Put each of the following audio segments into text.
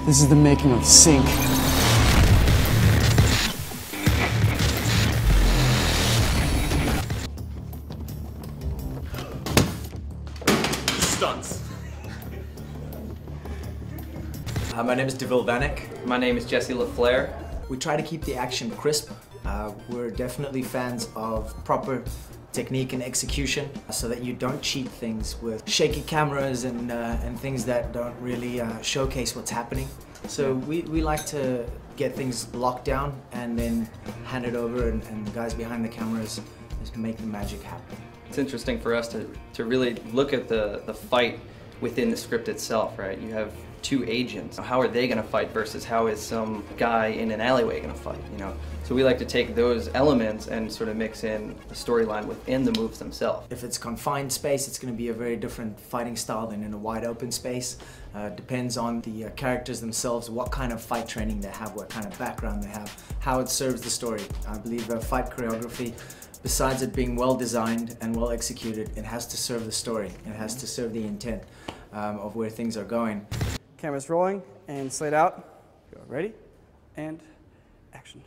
This is the making of Sync. Stunts. My name is DeVille Vannik. My name is Flair. We try to keep the action crisp. We're definitely fans of proper technique and execution so that you don't cheat things with shaky cameras and things that don't really showcase what's happening. So we like to get things locked down and then hand it over and the guys behind the cameras just make the magic happen. It's interesting for us to really look at the fight within the script itself, right? You have two agents. How are they going to fight versus how is some guy in an alleyway going to fight, you know? So we like to take those elements and sort of mix in the storyline within the moves themselves. If it's confined space, it's going to be a very different fighting style than in a wide open space. Depends on the characters themselves, what kind of fight training they have, what kind of background they have, how it serves the story. I believe fight choreography, besides it being well designed and well executed, it has to serve the story. It has to serve the intent of where things are going. Camera's rolling and slate out. Go, ready, and action.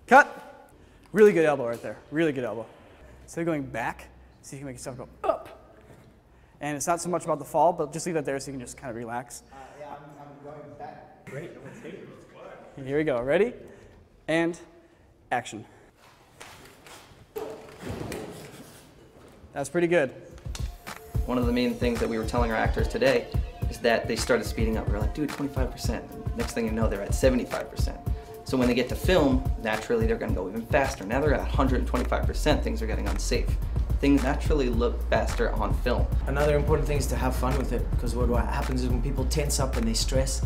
Cut! Really good elbow right there, really good elbow. Instead of going back, see if you can make yourself go up. And it's not so much about the fall, but just leave that there so you can just kind of relax. Yeah, I'm going back. Great. Here we go, ready, and action. That's pretty good. One of the main things that we were telling our actors today is that they started speeding up. We were like, dude, 25%. Next thing you know, they're at 75%. So when they get to film, naturally they're gonna go even faster. Now they're at 125%, things are getting unsafe. Things naturally look faster on film. Another important thing is to have fun with it, because what happens is when people tense up and they stress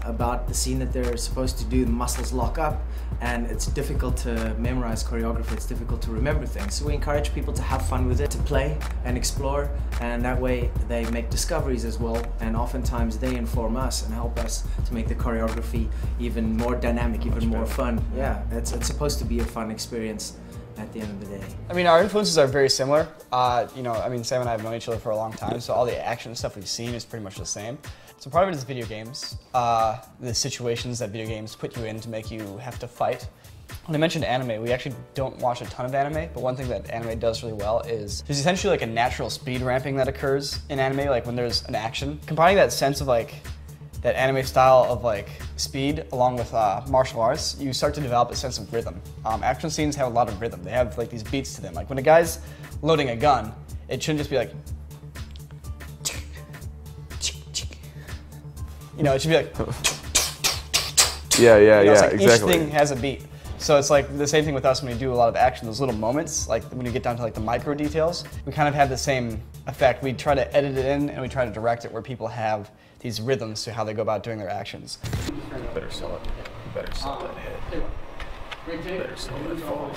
about the scene that they're supposed to do, the muscles lock up, and it's difficult to memorize choreography, it's difficult to remember things. So we encourage people to have fun with it, to play and explore, and that way they make discoveries as well, and oftentimes they inform us and help us to make the choreography even more dynamic, even more fun. Yeah, it's supposed to be a fun experience at the end of the day. I mean, our influences are very similar. You know, I mean, Sam and I have known each other for a long time, so all the action stuff we've seen is pretty much the same. So part of it is video games, the situations that video games put you in to make you have to fight. When I mentioned anime, we actually don't watch a ton of anime, but one thing that anime does really well is there's essentially like a natural speed ramping that occurs in anime, like when there's an action. Combining that sense of like, that anime style of like speed along with martial arts, you start to develop a sense of rhythm. Action scenes have a lot of rhythm. They have like these beats to them. Like when a guy's loading a gun, it shouldn't just be like, you know, it should be like, yeah, like exactly. Each thing has a beat. So it's like the same thing with us when we do a lot of action, those little moments, like when you get down to like the micro details, we kind of have the same effect. We try to edit it in and we try to direct it where people have these rhythms to how they go about doing their actions. Better sell it. Better sell that hit. Better sell that fall.